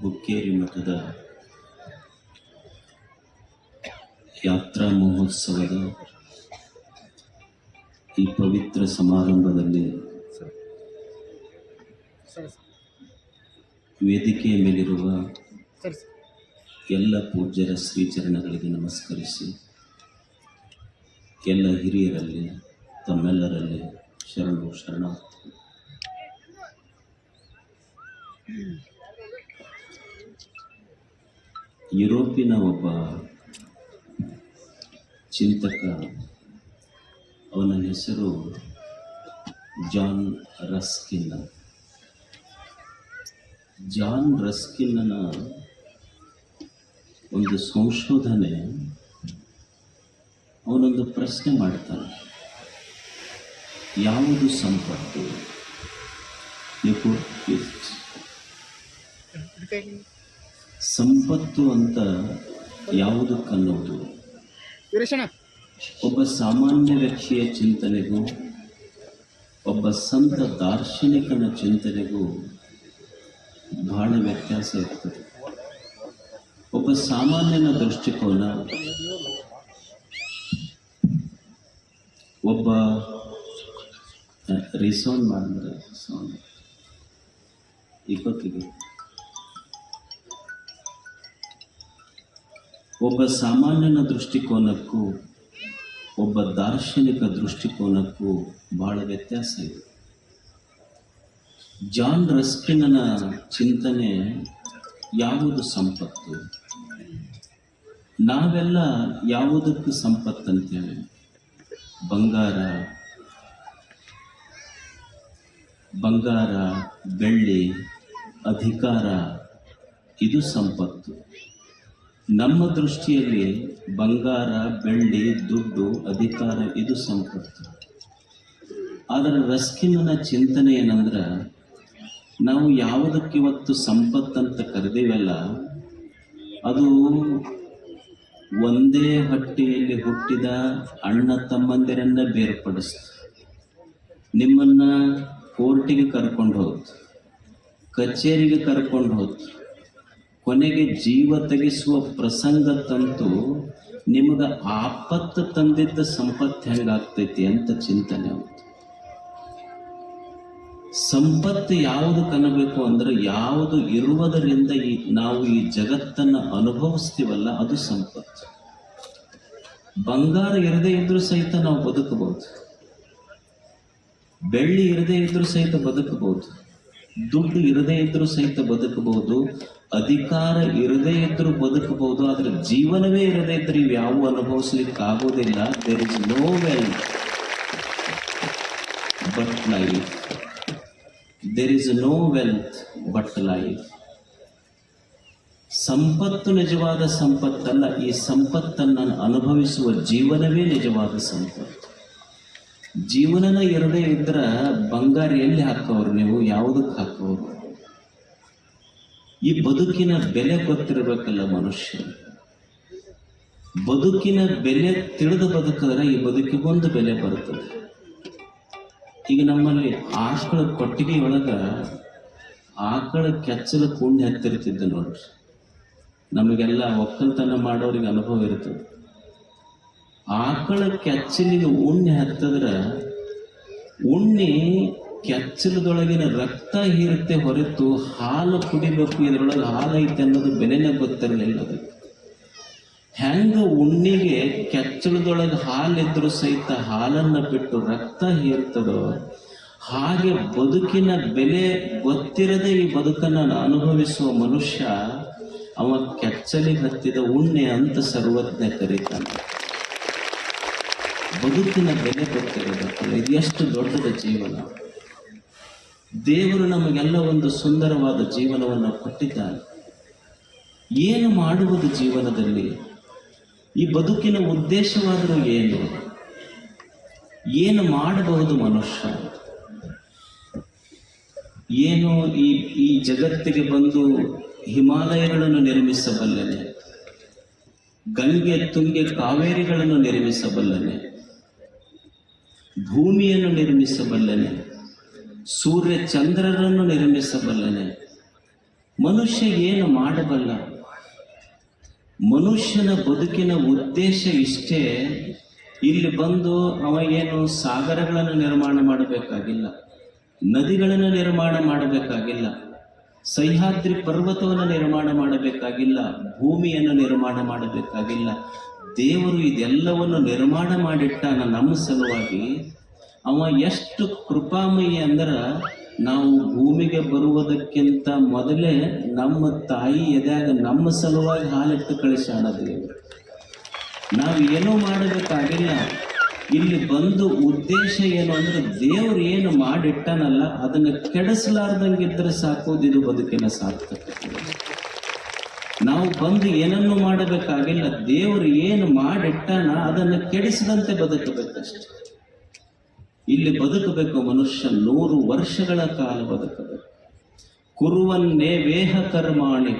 ಹುಕ್ಕೇರಿ ಮಠದ ಯಾತ್ರಾ ಮಹೋತ್ಸವದ ಈ ಪವಿತ್ರ ಸಮಾರಂಭದಲ್ಲಿ ವೇದಿಕೆಯ ಮೇಲಿರುವ ಎಲ್ಲ ಪೂಜ್ಯರ ಶ್ರೀಚರಣಗಳಿಗೆ ನಮಸ್ಕರಿಸಿ, ಎಲ್ಲ ಹಿರಿಯರಲ್ಲಿ ತಮ್ಮೆಲ್ಲರಲ್ಲಿ ಶರಣಾರ್ಥಿ. ಯುರೋಪಿನ ಒಬ್ಬ ಚಿಂತಕ, ಅವನ ಹೆಸರು ಜಾನ್ ರಸ್ಕಿನ್. ಜಾನ್ ರಸ್ಕಿನ್ನ ಒಂದು ಸಂಶೋಧನೆ, ಅವನೊಂದು ಪ್ರಶ್ನೆ ಮಾಡ್ತಾನೆ, ಯಾವುದು ಸಂಪತ್ತು? ಸಂಪತ್ತು ಅಂತ ಯಾವುದಕ್ಕನ್ನೋದು ಒಬ್ಬ ಸಾಮಾನ್ಯ ವ್ಯಕ್ತಿಯ ಚಿಂತನೆಗೂ ಒಬ್ಬ ಸಂತ ದಾರ್ಶನಿಕನ ಚಿಂತನೆಗೂ ಬಹಳ ವ್ಯತ್ಯಾಸ ಇರ್ತದೆ. ಒಬ್ಬ ಸಾಮಾನ್ಯನ ದೃಷ್ಟಿಕೋನ, ಒಬ್ಬ ರಿಸೌಂಡ್ ಮಾಡಿದ್ರೆ ಸೌಂಡ್ ಇವತ್ತಿಗೆ ಒಬ್ಬ ಸಾಮಾನ್ಯನ ದೃಷ್ಟಿಕೋನಕ್ಕೂ ಒಬ್ಬ ದಾರ್ಶನಿಕ ದೃಷ್ಟಿಕೋನಕ್ಕೂ ಬಹಳ ವ್ಯತ್ಯಾಸ ಇದೆ. ಜಾನ್ ರಸ್ಕಿನ್ನ ಚಿಂತನೆ ಯಾವುದು ಸಂಪತ್ತು? ನಾವೆಲ್ಲ ಯಾವುದಕ್ಕೆ ಸಂಪತ್ತಂತೇವೆ? ಬಂಗಾರ, ಬೆಳ್ಳಿ, ಅಧಿಕಾರ, ಇದು ಸಂಪತ್ತು. ನಮ್ಮ ದೃಷ್ಟಿಯಲ್ಲಿ ಬಂಗಾರ, ಬೆಳ್ಳಿ, ದುಡ್ಡು, ಅಧಿಕಾರ ಇದು ಸಂಪತ್ತು. ಆದರೆ ರಸ್ಕಿನ್ನ ಚಿಂತನೆ ಏನಂದ್ರೆ, ನಾವು ಯಾವುದಕ್ಕಿವತ್ತು ಸಂಪತ್ತಂತ ಕರೆದೇವಲ್ಲ, ಅದು ಒಂದೇ ಹೊಟ್ಟೆಯಲ್ಲಿ ಹುಟ್ಟಿದ ಅಣ್ಣ ತಮ್ಮಂದಿರನ್ನ ಬೇರ್ಪಡಿಸ್ತು. ನಿಮ್ಮನ್ನ ಕೋರ್ಟಿಗೆ ಕರ್ಕೊಂಡು ಹೋಯ್ತು, ಕಚೇರಿಗೆ ಕರ್ಕೊಂಡು ಹೋಯ್ತು, ಕೊನೆಗೆ ಜೀವ ತೆಗೆಸುವ ಪ್ರಸಂಗ ತಂತು. ನಿಮಗೆ ಆಪತ್ತು ತಂದಿದ್ದ ಸಂಪತ್ತು ಹೆಂಗಾಗ್ತೈತಿ ಅಂತ ಚಿಂತನೆ ಆಗುತ್ತೆ. ಸಂಪತ್ತು ಯಾವುದು ಕನ್ನಬೇಕು ಅಂದ್ರೆ, ಯಾವುದು ಇರುವುದರಿಂದ ನಾವು ಈ ಜಗತ್ತನ್ನು ಅನುಭವಿಸ್ತೀವಲ್ಲ, ಅದು ಸಂಪತ್ತು. ಬಂಗಾರ ಇರದೇ ಇದ್ರೂ ಸಹಿತ ನಾವು ಬದುಕಬಹುದು, ಬೆಳ್ಳಿ ಇರದೇ ಇದ್ರೂ ಸಹಿತ ಬದುಕಬಹುದು, ದುಡ್ಡು ಇರದೇ ಇದ್ರೂ ಸಹಿತ ಬದುಕಬಹುದು, ಅಧಿಕಾರ ಇರದೇ ಇದ್ರೂ ಬದುಕಬಹುದು. ಆದ್ರೆ ಜೀವನವೇ ಇರದೇ ಇದ್ರೆ ಇವ್ಯಾವು ಅನುಭವಿಸ್ಲಿಕ್ಕೆ ಆಗೋದಿಲ್ಲ. There is no wealth but life. There is no wealth but life. ಸಂಪತ್ತು ನಿಜವಾದ ಸಂಪತ್ತಲ್ಲ, ಈ ಸಂಪತ್ತನ್ನು ಅನುಭವಿಸುವ ಜೀವನವೇ ನಿಜವಾದ ಸಂಪತ್ತು. ಜೀವನನ ಇರದೇ ಇದ್ರ ಬಂಗಾರ ಎಲ್ಲಿ ಹಾಕೋರು? ನೀವು ಯಾವುದಕ್ಕೆ ಹಾಕೋರು? ಈ ಬದುಕಿನ ಬೆಲೆ ಗೊತ್ತಿರಬೇಕಲ್ಲ ಮನುಷ್ಯ. ಬದುಕಿನ ಬೆಲೆ ತಿಳಿದು ಬದುಕಿದ್ರೆ ಈ ಬದುಕಿಗೊಂದು ಬೆಲೆ ಬರ್ತದೆ. ಈಗ ನಮ್ಮಲ್ಲಿ ಆಕಳ ಕೊಟ್ಟಿಗೆಯೊಳಗ ಆಕಳ ಕೆಚ್ಚಲು ಕೂಂಡಿ ಹತ್ತಿರ್ತಿದ್ದ ನೋಡ್ರಿ. ನಮಗೆಲ್ಲ ಒಕ್ಕಲ್ತನ ಮಾಡೋರಿಗೆ ಅನುಭವ ಇರ್ತದೆ. ಆಕಳ ಕೆಚ್ಚಲಿಗೆ ಉಣ್ಣೆ ಹತ್ತದ್ರ ಉಣ್ಣೆ ಕೆಚ್ಚಲದೊಳಗಿನ ರಕ್ತ ಹೀರುತ್ತೆ ಹೊರತು ಹಾಲು ಕುಡಿಬೇಕು, ಇದರೊಳಗೆ ಹಾಲು ಐತೆ ಅನ್ನೋದು ಬೆಲೆನೇ ಗೊತ್ತಿರಲಿಲ್ಲ. ಅದಕ್ಕೆ ಹೆಂಗ ಉಣ್ಣಿಗೆ ಕೆಚ್ಚಲದೊಳಗೆ ಹಾಲಿದ್ರೂ ಸಹಿತ ಹಾಲನ್ನು ಬಿಟ್ಟು ರಕ್ತ ಹೀರ್ತದೋ, ಹಾಗೆ ಬದುಕಿನ ಬೆಲೆ ಗೊತ್ತಿರದೆ ಈ ಬದುಕನ್ನು ಅನುಭವಿಸುವ ಮನುಷ್ಯ ಅವ ಕೆಚ್ಚಲಿಗೆ ಹತ್ತಿದ ಉಣ್ಣೆ ಅಂತ ಸರ್ವಜ್ಞ ಕರೀತಾನೆ. ಬದುಕಿನ ಬೆಲೆ ಗೊತ್ತಿರಬೇಕಲ್ಲ, ಇದು ಎಷ್ಟು ದೊಡ್ಡದ ಜೀವನ. ದೇವರು ನಮಗೆಲ್ಲ ಒಂದು ಸುಂದರವಾದ ಜೀವನವನ್ನು ಕೊಟ್ಟಿದ್ದಾನೆ. ಏನು ಮಾಡುವುದು ಜೀವನದಲ್ಲಿ? ಈ ಬದುಕಿನ ಉದ್ದೇಶವಾದರೂ ಏನು ಮಾಡಬಹುದು ಮನುಷ್ಯ? ಏನು ಈ ಜಗತ್ತಿಗೆ ಬಂದು ಹಿಮಾಲಯಗಳನ್ನು ನಿರ್ಮಿಸಬಲ್ಲನೆ, ಗಂಗೆ ತುಂಗೆ ಕಾವೇರಿಗಳನ್ನು ನಿರ್ಮಿಸಬಲ್ಲನೆ, ಭೂಮಿಯನ್ನು ನಿರ್ಮಿಸಬಲ್ಲನೆ, ಸೂರ್ಯ ಚಂದ್ರರನ್ನು ನಿರ್ಮಿಸಬಲ್ಲನೆ, ಮನುಷ್ಯ ಏನು ಮಾಡಬಲ್ಲ? ಮನುಷ್ಯನ ಬದುಕಿನ ಉದ್ದೇಶ ಇಷ್ಟೇ. ಇಲ್ಲಿ ಬಂದು ಅವ ಏನು ಸಾಗರಗಳನ್ನು ನಿರ್ಮಾಣ ಮಾಡಬೇಕಾಗಿಲ್ಲ, ನದಿಗಳನ್ನು ನಿರ್ಮಾಣ ಮಾಡಬೇಕಾಗಿಲ್ಲ, ಸಹ್ಯಾದ್ರಿ ಪರ್ವತವನ್ನು ನಿರ್ಮಾಣ ಮಾಡಬೇಕಾಗಿಲ್ಲ, ಭೂಮಿಯನ್ನು ನಿರ್ಮಾಣ ಮಾಡಬೇಕಾಗಿಲ್ಲ. ದೇವರು ಇದೆಲ್ಲವನ್ನು ನಿರ್ಮಾಣ ಮಾಡಿಟ್ಟಾನ ನಮ್ಮ ಸಲುವಾಗಿ. ಅವ ಎಷ್ಟು ಕೃಪಾಮಯಿ ಅಂದ್ರೆ, ನಾವು ಭೂಮಿಗೆ ಬರುವುದಕ್ಕಿಂತ ಮೊದಲೇ ನಮ್ಮ ತಾಯಿ ಎದ್ಯಾಗ ನಮ್ಮ ಸಲುವಾಗಿ ಹಾಲಿಟ್ಟು ಕಳಿಸ್ಯಾಣ ದೇವರು. ನಾವು ಏನೂ ಮಾಡಬೇಕಾಗಿಲ್ಲ. ಇಲ್ಲಿ ಬಂದು ಉದ್ದೇಶ ಏನು ಅಂದ್ರೆ, ದೇವರು ಏನು ಮಾಡಿಟ್ಟನಲ್ಲ ಅದನ್ನು ಕೆಡಿಸಲಾರ್ದಂಗಿದ್ರೆ ಸಾಕೋದಿದು ಬದುಕಿನ ಸಾರ್ಥಕತೆ. ನಾವು ಬಂದು ಏನನ್ನು ಮಾಡಬೇಕಾಗಿಲ್ಲ. ದೇವರು ಏನು ಮಾಡಿಟ್ಟಾನ ಅದನ್ನು ಕೆಡಿಸದಂತೆ ಬದುಕಬೇಕಷ್ಟೆ. ಇಲ್ಲಿ ಬದುಕಬೇಕು ಮನುಷ್ಯ 100 ವರ್ಷಗಳ ಕಾಲ ಬದುಕಬೇಕು. ಕುರುವನ್ನೇ ವೇಹ ಕರ್ಮಾಣಿ